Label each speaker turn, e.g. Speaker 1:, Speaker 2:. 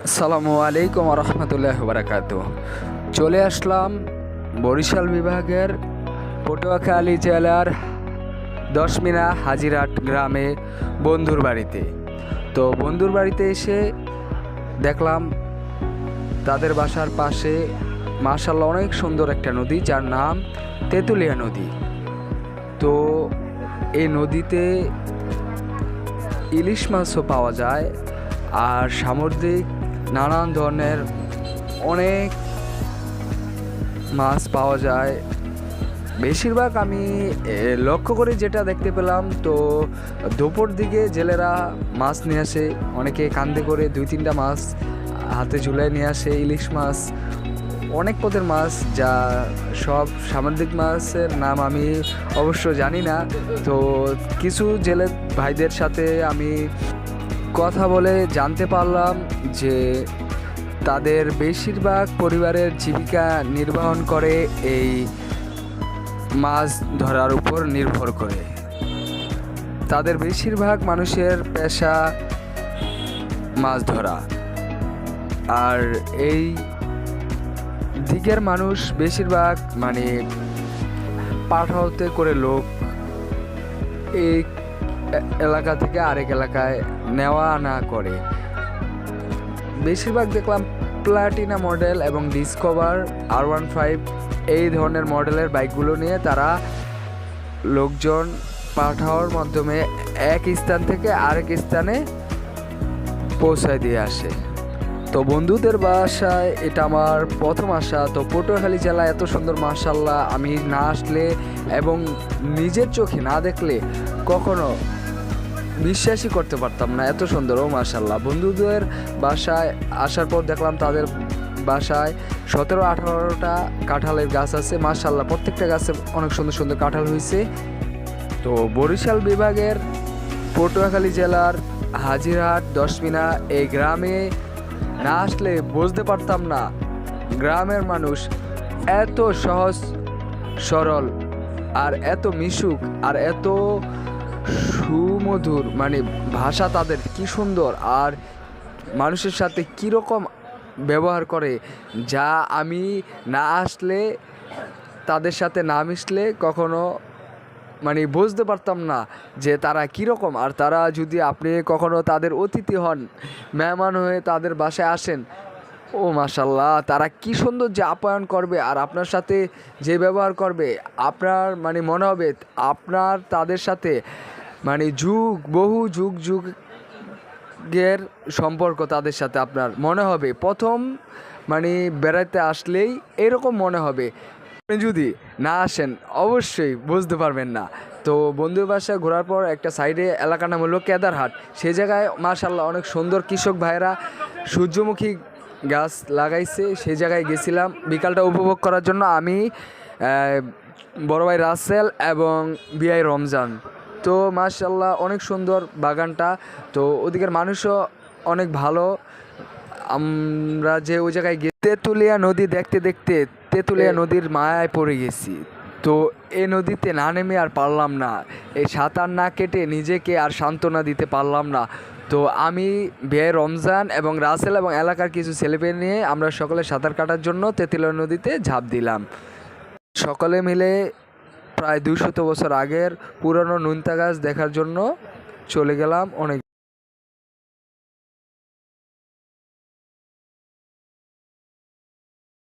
Speaker 1: আসসালামু আলাইকুম রহমতুল্লাহ বারাকাতু। চলে আসলাম বরিশাল বিভাগের পটুয়াখালী জেলার দশমিনা হাজিরহাট গ্রামে বন্ধুর বাড়িতে। তো বন্ধুর বাড়িতে এসে দেখলাম তাদের বাসার পাশে মাশাআল্লাহ অনেক সুন্দর একটা নদী, যার নাম তেঁতুলিয়া নদী। তো এই নদীতে ইলিশ মাছও পাওয়া যায় আর সামুদ্রিক নানান ধরনের অনেক মাছ পাওয়া যায়। বেশিরভাগ আমি লক্ষ্য করে যেটা দেখতে পেলাম, তো দুপুর দিকে জেলেরা মাছ নিয়ে আসে, অনেকে কান্দে করে 2-3টা মাছ হাতে ঝুলাই নিয়ে আসে, ইলিশ মাছ, অনেক পদের মাছ, যা সব সামুদ্রিক মাছের নাম আমি অবশ্য জানি না। তো কিছু জেলে ভাইদের সাথে আমি কথা বলে জানতে পারলাম যে তাদের বেশিরভাগ পরিবারের জীবিকা নির্বাহন করে এই মাছ ধরার উপর নির্ভর করে। তাদের বেশিরভাগ মানুষের পেশা মাছ ধরা, আর এই দিকের মানুষ বেশিরভাগ পাঠাওতে করে লোক এই এলাকা থেকে আরেক এলাকায় নেওয়া আনা করে। বেশিরভাগ দেখলাম প্লাটিনা মডেল এবং ডিসকভার R15 এই ধরনের মডেলের বাইকগুলো নিয়ে তারা লোকজন পাঠাওয়ার মাধ্যমে এক স্থান থেকে আরেক স্থানে পৌঁছায় দিয়ে আসে। তো বন্ধুদের বাসায় এটা আমার প্রথম আসা। তো পটুয়াখালী জেলা এত সুন্দর, মাশাআল্লাহ, আমি না আসলে এবং নিজের চোখে না দেখলে কখনো বিশ্বাসই করতে পারতাম না, এত সুন্দর। ও মাশাআল্লাহ, বন্ধুদের বাসায় আসার পর দেখলাম তাদের বাসায় 17-18টা কাঁঠালের গাছ আছে। মাশাআল্লাহ, প্রত্যেকটা গাছে অনেক সুন্দর সুন্দর কাঁঠাল হয়েছে। তো বরিশাল বিভাগের পটুয়াখালী জেলার হাজিরহাট দশমিনা এই গ্রামে না আসলে বুঝতে পারতাম না গ্রামের মানুষ এত সহজ সরল আর এত মিশুক আর এত সুমধুর, ভাষা তাদের কি সুন্দর, আর মানুষের সাথে কীরকম ব্যবহার করে, যা আমি না আসলে, তাদের সাথে না মিশলে কখনো বুঝতে পারতাম না যে তারা কীরকম। আর তারা যদি আপনি কখনো তাদের অতিথি হন, মেহমান হয়ে তাদের বাসায় আসেন, ও মাশাআল্লাহ, তারা কি সুন্দর যে আপ্যায়ন করবে আর আপনার সাথে যে ব্যবহার করবে, আপনার মনে হবে আপনার তাদের সাথে বহু যুগের সম্পর্ক তাদের সাথে আপনার মনে হবে। প্রথম বেড়াতে আসলেই এরকম মনে হবে। আপনি যদি না আসেন অবশ্যই বুঝতে পারবেন না। তো বন্ধুর বাসায় ঘোরার পর একটা সাইডে এলাকার নাম হলো কেদারহাট, সেই জায়গায় মাশাআল্লাহ অনেক সুন্দর কৃষক ভাইরা সূর্যমুখী গাছ লাগাইছে, সেই জায়গায় গেছিলাম বিকালটা উপভোগ করার জন্য আমি, বড় ভাই রাসেল এবং বিআই রমজান। তো মাশাআল্লাহ অনেক সুন্দর বাগানটা। তো ওদিকের মানুষও অনেক ভালো। আমরা যে ওই জায়গায় তেঁতুলিয়া নদী দেখতে দেখতে তেঁতুলিয়া নদীর মায়ায় পড়ে গেছি। তো এই নদীতে না নেমে আর পারলাম না, এই সাঁতার না কেটে নিজেকে আর সান্ত্বনা দিতে পারলাম না। তো আমি বিআই রমজান এবং রাসেল এবং এলাকার কিছু ছেলেপেলে নিয়ে আমরা সকলে সাঁতার কাটার জন্য তেঁতুলিয়া নদীতে ঝাঁপ দিলাম। সকলে মিলে প্রায় 200 বছর আগের পুরনো নুনতা গাছ দেখার জন্য চলে গেলাম। অনেক